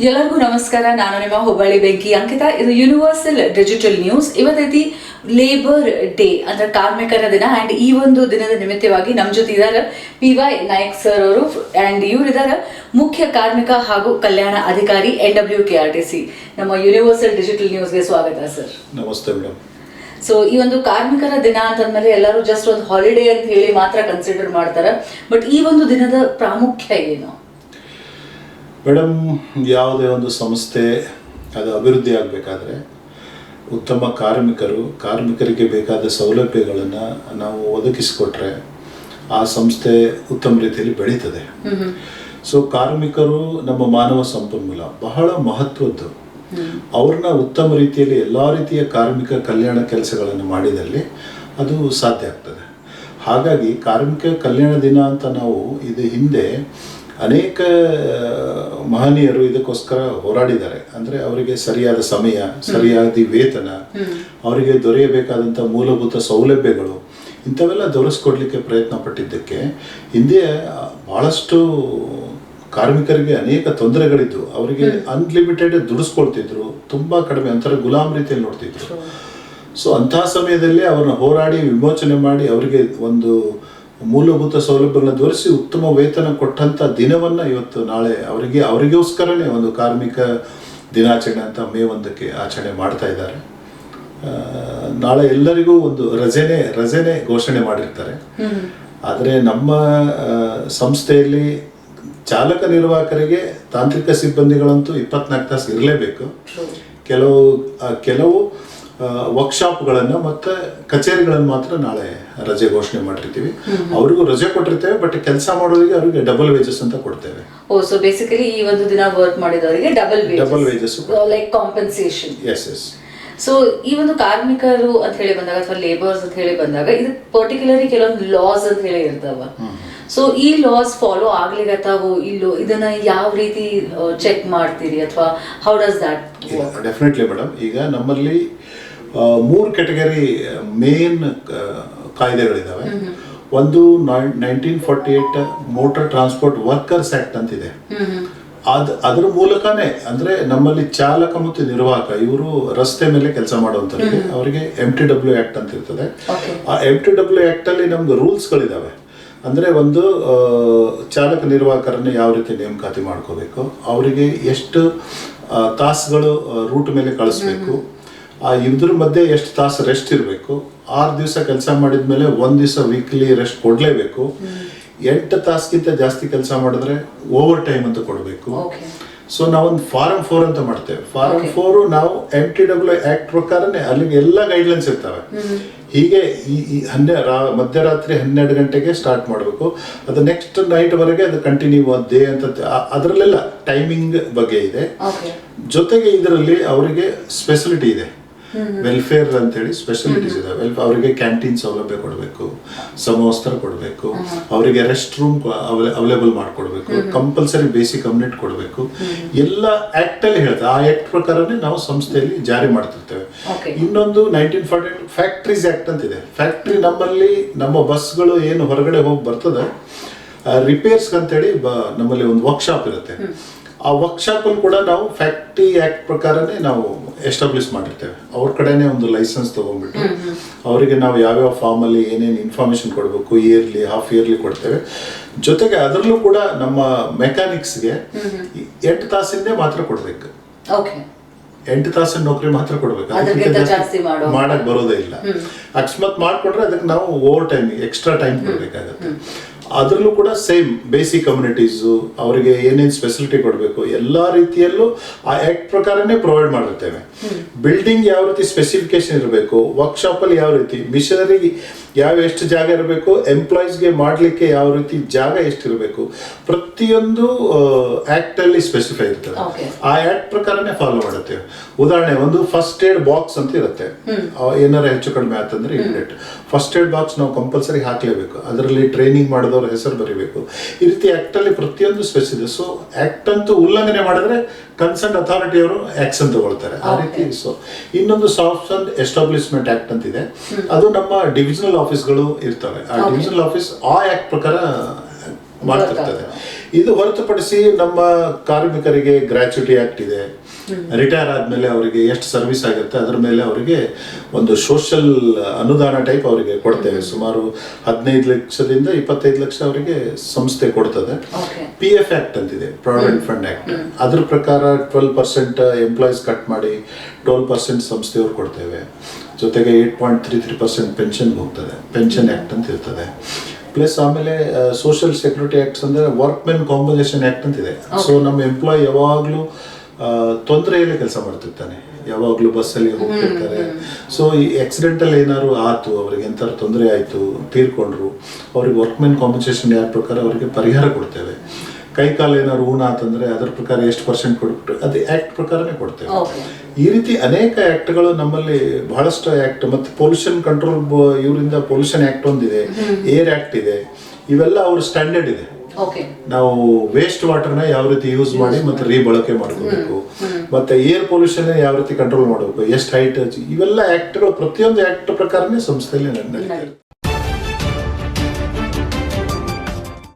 ಎಲ್ಲರಿಗೂ ನಮಸ್ಕಾರ. ನಾನು ನಿಮ್ಮ ಹುಬ್ಬಳ್ಳಿ ಬೆಂಕಿ ಅಂಕಿತಾ. ಇದು ಯೂನಿವರ್ಸಲ್ ಡಿಜಿಟಲ್ ನ್ಯೂಸ್. ಇವತ್ತೈತಿ ಲೇಬರ್ ಡೇ ಅಂದ್ರೆ ಕಾರ್ಮಿಕರ ದಿನ. ಅಂಡ್ ಈ ಒಂದು ದಿನದ ನಿಮಿತ್ತವಾಗಿ ನಮ್ಮ ಜೊತೆ ಇದ್ದಾರೆ PY ನಾಯಕ್ ಸರ್ ಅವರು. ಅಂಡ್ ಇವರಿದ್ದಾರೆ ಮುಖ್ಯ ಕಾರ್ಮಿಕ ಹಾಗೂ ಕಲ್ಯಾಣ ಅಧಿಕಾರಿ NWKRTC. ನಮ್ಮ ಯೂನಿವರ್ಸಲ್ ಡಿಜಿಟಲ್ ನ್ಯೂಸ್ಗೆ ಸ್ವಾಗತ ಸರ್. ನಮಸ್ತೆ ಮೇಡಮ್. ಸೊ ಈ ಒಂದು ಕಾರ್ಮಿಕರ ದಿನ ಅಂತಂದ್ಮೇಲೆ ಎಲ್ಲರೂ ಜಸ್ಟ್ ಒಂದು ಹಾಲಿಡೇ ಅಂತ ಹೇಳಿ ಮಾತ್ರ ಕನ್ಸಿಡರ್ ಮಾಡ್ತಾರೆ. ಬಟ್ ಈ ಒಂದು ದಿನದ ಪ್ರಾಮುಖ್ಯ ಏನು ಮೇಡಮ್? ಯಾವುದೇ ಒಂದು ಸಂಸ್ಥೆ ಅದು ಅಭಿವೃದ್ಧಿ ಆಗಬೇಕಾದ್ರೆ ಉತ್ತಮ ಕಾರ್ಮಿಕರಿಗೆ ಬೇಕಾದ ಸೌಲಭ್ಯಗಳನ್ನು ನಾವು ಒದಗಿಸಿಕೊಟ್ರೆ ಆ ಸಂಸ್ಥೆ ಉತ್ತಮ ರೀತಿಯಲ್ಲಿ ಬೆಳೀತದೆ. ಸೊ ಕಾರ್ಮಿಕರು ನಮ್ಮ ಮಾನವ ಸಂಪನ್ಮೂಲ, ಬಹಳ ಮಹತ್ವದ್ದು. ಅವ್ರನ್ನ ಉತ್ತಮ ರೀತಿಯಲ್ಲಿ ಎಲ್ಲ ರೀತಿಯ ಕಾರ್ಮಿಕ ಕಲ್ಯಾಣ ಕೆಲಸಗಳನ್ನು ಮಾಡಿದಲ್ಲಿ ಅದು ಸಾಧ್ಯ ಆಗ್ತದೆ. ಹಾಗಾಗಿ ಕಾರ್ಮಿಕ ಕಲ್ಯಾಣ ದಿನ ಅಂತ ನಾವು ಇದು ಹಿಂದೆ ಅನೇಕ ಮಹನೀಯರು ಇದಕ್ಕೋಸ್ಕರ ಹೋರಾಡಿದ್ದಾರೆ. ಅಂದರೆ ಅವರಿಗೆ ಸರಿಯಾದ ಸಮಯ, ಸರಿಯಾದ ವೇತನ, ಅವರಿಗೆ ದೊರೆಯಬೇಕಾದಂಥ ಮೂಲಭೂತ ಸೌಲಭ್ಯಗಳು ಇಂಥವೆಲ್ಲ ದೊರಕಿಸ್ಕೊಡ್ಲಿಕ್ಕೆ ಪ್ರಯತ್ನ ಪಟ್ಟಿದ್ದಕ್ಕೆ ಹಿಂದೆ ಭಾಳಷ್ಟು ಕಾರ್ಮಿಕರಿಗೆ ಅನೇಕ ತೊಂದರೆಗಳಿದ್ದು. ಅವರಿಗೆ ಅನ್ಲಿಮಿಟೆಡ್ ದುಡಿಸ್ಕೊಳ್ತಿದ್ರು, ತುಂಬ ಕಡಿಮೆ, ಒಂಥರ ಗುಲಾಮ್ ರೀತಿಯಲ್ಲಿ ನೋಡ್ತಿದ್ರು. ಸೊ ಅಂತಹ ಸಮಯದಲ್ಲಿ ಅವ್ರನ್ನ ಹೋರಾಡಿ ವಿಮೋಚನೆ ಮಾಡಿ ಅವರಿಗೆ ಒಂದು ಮೂಲಭೂತ ಸೌಲಭ್ಯಗಳನ್ನ ದೊರೆಸಿ ಉತ್ತಮ ವೇತನ ಕೊಟ್ಟಂಥ ದಿನವನ್ನು ಇವತ್ತು ನಾಳೆ ಅವರಿಗೋಸ್ಕರನೇ ಒಂದು ಕಾರ್ಮಿಕ ದಿನಾಚರಣೆ ಅಂತ May 1ಕ್ಕೆ ಆಚರಣೆ ಮಾಡ್ತಾ ಇದ್ದಾರೆ. ನಾಳೆ ಎಲ್ಲರಿಗೂ ಒಂದು ರಜೆನೆ ಘೋಷಣೆ ಮಾಡಿರ್ತಾರೆ. ಆದರೆ ನಮ್ಮ ಸಂಸ್ಥೆಯಲ್ಲಿ ಚಾಲಕ ನಿರ್ವಾಹಕರಿಗೆ ತಾಂತ್ರಿಕ ಸಿಬ್ಬಂದಿಗಳಂತೂ 24 ತಾಸು ಇರಲೇಬೇಕು. ಕೆಲವು ವರ್ಕ್ಶಾಪ್ಗಳನ್ನು ಮತ್ತು ಕಚೇರಿಗಳನ್ನು ಮಾತ್ರ ನಾಳೆ ರಜೆ ಘೋಷಣೆ ಮಾಡಿರ್ತೀವಿ. ಅವ್ರಿಗೂ ರಜೆ ಕೊಟ್ಟಿರ್ತೇವೆ, ಬಟ್ ಕೆಲಸ ಮಾಡೋರಿಗೆ ಅವರಿಗೆ ಡಬಲ್ ವೇಜಸ್ ಅಂತ ಕೊಡ್ತೇವೆ. ಸೊ ಬೇಸಿಕಲಿ ಈ ಒಂದು ದಿನ ವರ್ಕ್ ಮಾಡಿದವರಿಗೆ double wages like compensation. Yes. So ಈ ಒಂದು ಕಾರ್ಮಿಕರು ಅಂತ ಹೇಳಿ ಬಂದಾಗ ಅಥವಾ ಲೇಬರ್ಸ್ ಅಂತ ಹೇಳಿ ಬಂದಾಗ ಇದು ಪರ್ಟಿಕ್ಯುಲರ್ಲಿ ಕೆಲವೊಂದು ಲಾಸ್ ಅಂತ ಹೇಳಿ ಇರ್ತಾವ. ಸೊ ಈ ಲಾಸ್ ಫಾಲೋ ಆಗ್ಲಿಗತ್ತಾವೋ ಇಲ್ಲೋ, ಇದನ್ನ ಯಾವ ರೀತಿ ಚೆಕ್ ಮಾಡ್ತೀರಿ ಅಥವಾ how does that? Definitely madam. ಈಗ ನಮ್ಮಲ್ಲಿ 3 ಕ್ಯಾಟಗರಿ ಮೇನ್ ಕಾಯ್ದೆಗಳಿದ್ದಾವೆ. ಒಂದು 1948 ಮೋಟಾರ್ ಟ್ರಾನ್ಸ್ಪೋರ್ಟ್ ವರ್ಕರ್ಸ್ ಆಕ್ಟ್ ಅಂತಿದೆ. ಅದರ ಮೂಲಕನೇ ಅಂದ್ರೆ ನಮ್ಮಲ್ಲಿ ಚಾಲಕ ಮತ್ತು ನಿರ್ವಾಹಕ ಇವರು ರಸ್ತೆ ಮೇಲೆ ಕೆಲಸ ಮಾಡುವಂಥವ್ರಿಗೆ ಅವರಿಗೆ MTW ಆಕ್ಟ್ ಅಂತ ಇರ್ತದೆ. ಆ MTW ಆಕ್ಟ್ ಅಲ್ಲಿ ನಮ್ಗೆ ರೂಲ್ಸ್ಗಳಿದಾವೆ. ಅಂದರೆ ಒಂದು ಚಾಲಕ ನಿರ್ವಾಹಕರನ್ನು ಯಾವ ರೀತಿ ನೇಮಕಾತಿ ಮಾಡ್ಕೋಬೇಕು, ಅವರಿಗೆ ಎಷ್ಟು ತಾಸುಗಳು ರೂಟ್ ಮೇಲೆ ಕಳಿಸ್ಬೇಕು, ಇದ್ರ ಮಧ್ಯೆ ಎಷ್ಟು ತಾಸು ರೆಸ್ಟ್ ಇರಬೇಕು, 6 ದಿವಸ ಕೆಲಸ ಮಾಡಿದ ಮೇಲೆ 1 ದಿವಸ ವೀಕ್ಲಿ ರೆಸ್ಟ್ ಕೊಡಲೇಬೇಕು, 8 ತಾಸಿಗಿಂತ ಜಾಸ್ತಿ ಕೆಲಸ ಮಾಡಿದ್ರೆ ಓವರ್ ಟೈಮ್ ಅಂತ ಕೊಡಬೇಕು. ಸೊ ನಾವೊಂದು ಫಾರಂ 4 ಅಂತ ಮಾಡ್ತೇವೆ. ಫಾರಂ 4 ನಾವು MTW ಆಕ್ಟ್ ಪ್ರಕಾರನೇ ಅಲ್ಲಿಗೆ ಎಲ್ಲ ಗೈಡ್ಲೈನ್ಸ್ ಇರ್ತವೆ. ಹೀಗೆ ಈ ಮಧ್ಯರಾತ್ರಿ 12 ಗಂಟೆಗೆ ಸ್ಟಾರ್ಟ್ ಮಾಡಬೇಕು, ಅದು ನೆಕ್ಸ್ಟ್ ನೈಟ್ ವರೆಗೆ ಅದು ಕಂಟಿನ್ಯೂ ಡೇ ಅಂತ ಅದರಲ್ಲೆಲ್ಲ ಟೈಮಿಂಗ್ ಬಗ್ಗೆ ಇದೆ. ಜೊತೆಗೆ ಇದರಲ್ಲಿ ಅವರಿಗೆ ಸ್ಪೆಸಿಲಿಟಿ ಇದೆ, ವೆಲ್ಫೇರ್ ಅಂತ ಹೇಳಿ ಸ್ಪೆಷಾಲಿಟೀಸ್ ಇದೆ. ಅವರಿಗೆ ಕ್ಯಾಂಟೀನ್ ಸೌಲಭ್ಯ ಕೊಡಬೇಕು, ಸಮವಸ್ತ್ರ ಕೊಡಬೇಕು, ಅವರಿಗೆ ರೆಸ್ಟ್ ರೂಮ್ ಅವೈಲೇಬಲ್ ಮಾಡಿಕೊಡ್ಬೇಕು, ಕಂಪಲ್ಸರಿ ಬೇಸಿಕ್ ಕಮ್ಯುನಿಟಿ ಕೊಡಬೇಕು. ಎಲ್ಲ ಆಕ್ಟ್ ಅಲ್ಲಿ ಹೇಳ್ತಾರೆ. ಆ ಆಕ್ಟ್ ಪ್ರಕಾರನೇ ನಾವು ಸಂಸ್ಥೆಯಲ್ಲಿ ಜಾರಿ ಮಾಡ್ತಿರ್ತೇವೆ. ಇನ್ನೊಂದು 1948 ಫ್ಯಾಕ್ಟ್ರೀಸ್ ಆಕ್ಟ್ ಅಂತಿದೆ. ಫ್ಯಾಕ್ಟ್ರಿ ನಮ್ಮಲ್ಲಿ ನಮ್ಮ ಬಸ್ಗಳು ಏನು ಹೊರಗಡೆ ಹೋಗಿ ಬರ್ತದೆ ರಿಪೇರ್ಸ್ ಅಂತೇಳಿ ನಮ್ಮಲ್ಲಿ ಒಂದು ವರ್ಕ್ಶಾಪ್ ಇರುತ್ತೆ. ಆ ವರ್ಕ್ಶಾಪ್ ಅಲ್ಲಿ ಕೂಡ ನಾವು ಫ್ಯಾಕ್ಟ್ರಿ ಆಕ್ಟ್ ಪ್ರಕಾರನೇ ನಾವು ಎಸ್ಟಾಬ್ಲಿಷ್ ಮಾಡಿರ್ತೇವೆ. ಅವ್ರ ಕಡೆನೇ ಒಂದು ಲೈಸೆನ್ಸ್ ತಗೊಂಡ್ಬಿಟ್ಟು ಅವರಿಗೆ ನಾವು ಯಾವ್ಯಾವ ಫಾರ್ಮ್ ಅಲ್ಲಿ ಏನೇನು ಇನ್ಫಾರ್ಮೇಶನ್ ಕೊಡಬೇಕು, ಇಯರ್ಲಿ ಹಾಫ್ ಇಯರ್ಲಿ ಕೊಡ್ತೇವೆ. ಜೊತೆಗೆ ಅದರಲ್ಲೂ ಕೂಡ ನಮ್ಮ ಮೆಕ್ಯಾನಿಕ್ಸ್ಗೆ 8 ತಾಸಿಂದೇ ಮಾತ್ರ ಕೊಡ್ಬೇಕು. 8 ತಾಸಿನ ನೌಕರಿ ಮಾತ್ರ ಕೊಡ್ಬೇಕು, ಮಾಡಕ್ ಬರೋದೇ ಇಲ್ಲ. ಅಕಸ್ಮಾತ್ ಮಾಡ್ಕೊಂಡ್ರೆ ಅದಕ್ಕೆ ನಾವು ಓವರ್ ಟೈಮ್ ಎಕ್ಸ್ಟ್ರಾ ಟೈಮ್ ಕೊಡ್ಬೇಕಾಗತ್ತೆ. ಅದರಲ್ಲೂ ಕೂಡ ಸೇಮ್ ಬೇಸಿಕ್ ಕಮ್ಯುನಿಟೀಸು ಅವರಿಗೆ ಏನೇನು ಸ್ಪೆಸಿಲಿಟಿ ಕೊಡಬೇಕು ಎಲ್ಲ ರೀತಿಯಲ್ಲೂ ಆ ಆಕ್ಟ್ ಪ್ರಕಾರನೇ ಪ್ರೊವೈಡ್ ಮಾಡಿರ್ತೇವೆ. ಬಿಲ್ಡಿಂಗ್ ಯಾವ ರೀತಿ ಸ್ಪೆಸಿಫಿಕೇಶನ್ ಇರಬೇಕು, ವರ್ಕ್ಶಾಪಲ್ಲಿ ಯಾವ ರೀತಿ, ಮಿಷನರಿಗೆ ಎಷ್ಟು ಜಾಗ ಇರಬೇಕು, ಎಂಪ್ಲಾಯೀಸ್ಗೆ ಮಾಡಲಿಕ್ಕೆ ಯಾವ ರೀತಿ ಜಾಗ ಎಷ್ಟಿರಬೇಕು, ಪ್ರತಿಯೊಂದು ಆಕ್ಟ್ ಅಲ್ಲಿ ಸ್ಪೆಸಿಫೈ ಇರ್ತದೆ. ಆ ಆಕ್ಟ್ ಪ್ರಕಾರನೇ ಫಾಲೋ ಮಾಡುತ್ತೇವೆ. ಉದಾಹರಣೆ ಒಂದು ಫಸ್ಟ್ ಏಡ್ ಬಾಕ್ಸ್ ಅಂತ ಇರುತ್ತೆ. ಏನಾರ ಹೆಚ್ಚು ಕಡಿಮೆ ಆತಂದ್ರೆ ಇಮಿಡಿಯೇಟ್ ಫಸ್ಟ್ ಏಡ್ ಬಾಕ್ಸ್ ನಾವು ಕಂಪಲ್ಸರಿ ಹಾಕ್ಲೇಬೇಕು. ಅದರಲ್ಲಿ ಟ್ರೈನಿಂಗ್ ಮಾಡಿದವ್ರ ಹೆಸರು ಬರೀಬೇಕು. ಈ ರೀತಿ ಆಕ್ಟ್ ಅಲ್ಲಿ ಪ್ರತಿಯೊಂದು ಸ್ಪೆಸಿಫಿಕ್. ಸೊ ಆಕ್ಟ್ ಅಂತೂ ಉಲ್ಲಂಘನೆ ಮಾಡಿದ್ರೆ ಕನ್ಸರ್ನ್ ಅಥಾರಿಟಿ ಅವರು ಆಕ್ಷನ್ ತಗೊಳ್ತಾರೆ. ಆ ರೀತಿ. ಸೊ ಇನ್ನೊಂದು ಸಾಫ್ಟ್ ಎಸ್ಟಾಬ್ಲಿಷ್ಮೆಂಟ್ ಆಕ್ಟ್ ಅಂತಿದೆ. ಅದು ನಮ್ಮ ಡಿವಿಷನಲ್ ಆಫೀಸ್ಗಳು ಇರ್ತವೆ. ಆ ಡಿವಿಷನಲ್ ಆಫೀಸ್ ಆ ಆಕ್ಟ್ ಪ್ರಕಾರ ಮಾಡ್ತಿರ್ತದೆ. ಇದು ಹೊರತುಪಡಿಸಿ ನಮ್ಮ ಕಾರ್ಮಿಕರಿಗೆ ಗ್ರಾಚ್ಯುಟಿ ಆಕ್ಟ್ ಇದೆ. ರಿಟೈರ್ ಆದ್ಮೇಲೆ ಅವರಿಗೆ ಎಷ್ಟು ಸರ್ವಿಸ್ ಆಗಿರುತ್ತೆ ಅದ್ರ ಮೇಲೆ ಅವರಿಗೆ ಒಂದು ಸೋಷಲ್ ಅನುದಾನ ಟೈಪ್ ಅವರಿಗೆ ಕೊಡ್ತೇವೆ. ಸುಮಾರು 15 ಲಕ್ಷದಿಂದ 25 ಲಕ್ಷ ಅವರಿಗೆ ಸಂಸ್ಥೆ ಕೊಡ್ತದೆ. PF ಆಕ್ಟ್ ಅಂತಿದೆ, ಪ್ರಾವಿಡೆಂಟ್ ಫಂಡ್ ಆಕ್ಟ್. ಅದ್ರ ಪ್ರಕಾರ 12% ಎಂಪ್ಲಾಯೀಸ್ ಕಟ್ ಮಾಡಿ 12% ಸಂಸ್ಥೆಯವ್ರು ಕೊಡ್ತೇವೆ. ಜೊತೆಗೆ 8.33% ಪೆನ್ಷನ್ ಹೋಗ್ತದೆ. ಪೆನ್ಷನ್ ಆಕ್ಟ್ ಅಂತ ಇರ್ತದೆ. ಪ್ಲಸ್ ಆಮೇಲೆ ಸೋಷಿಯಲ್ ಸೆಕ್ಯೂರಿಟಿ ಆಕ್ಟ್ಸ್ ಅಂದ್ರೆ ವರ್ಕ್ಮೆನ್ ಕಾಂಪನ್ಸೇಷನ್ ಆಕ್ಟ್ ಅಂತಿದೆ. ಸೊ ನಮ್ಮ ಎಂಪ್ಲಾಯ್ ಯಾವಾಗಲೂ ತೊಂದರೆಯಲ್ಲಿ ಕೆಲಸ ಮಾಡ್ತಿರ್ತಾನೆ, ಯಾವಾಗಲೂ ಬಸ್ಸಲ್ಲಿ ಹೋಗ್ತಿರ್ತಾರೆ. ಸೊ ಈ ಆಕ್ಸಿಡೆಂಟಲ್ಲಿ ಏನಾದ್ರು ಆಯ್ತು, ಅವ್ರಿಗೆ ಎಂಥಾರು ತೊಂದರೆ ಆಯಿತು, ತೀರ್ಕೊಂಡ್ರು, ಅವ್ರಿಗೆ ವರ್ಕ್ಮೆನ್ ಕಾಂಪನ್ಸೇಷನ್ ಆಕ್ಟ್ ಪ್ರಕಾರ ಅವರಿಗೆ ಪರಿಹಾರ ಕೊಡ್ತೇವೆ. ಕೈ ಕಾಲು ಏನಾದ್ರು ಊನ ಆತಂದ್ರೆ ಅದ್ರ ಪ್ರಕಾರ ಎಷ್ಟು % ಕೊಟ್ಬಿಟ್ಟು ಅದು ಆಕ್ಟ್ ಪ್ರಕಾರನೇ ಕೊಡ್ತೇವೆ. ಈ ರೀತಿ ಅನೇಕ ಆಕ್ಟ್ಗಳು ನಮ್ಮಲ್ಲಿ ಬಹಳಷ್ಟು ಆಕ್ಟ್. ಮತ್ತೆ ಪೊಲ್ಯೂಷನ್ ಕಂಟ್ರೋಲ್ ಇವರಿಂದ ಪೊಲ್ಯೂಷನ್ ಆಕ್ಟ್ ಒಂದಿದೆ, ಏರ್ ಆಕ್ಟ್ ಇದೆ. ಇವೆಲ್ಲ ಅವ್ರ ಸ್ಟ್ಯಾಂಡರ್ಡ್ ಇದೆ. ನಾವು ವೇಸ್ಟ್ ವಾಟರ್ನ ಯಾವ ರೀತಿ ಯೂಸ್ ಮಾಡಿ ಮತ್ತೆ ರೀಬಳಕೆ ಮಾಡ್ಕೋಬೇಕು, ಮತ್ತೆ ಏರ್ ಪೊಲ್ಯೂಷನ್ ಯಾವ ರೀತಿ ಕಂಟ್ರೋಲ್ ಮಾಡಬೇಕು, ಎಷ್ಟು ಹೈಟ್, ಇವೆಲ್ಲ ಆಕ್ಟ್ಗಳು ಪ್ರತಿಯೊಂದು ಆಕ್ಟ್ ಪ್ರಕಾರನೇ ಸಂಸ್ಥೆಯಲ್ಲಿ ನಡೆಯುತ್ತೆ.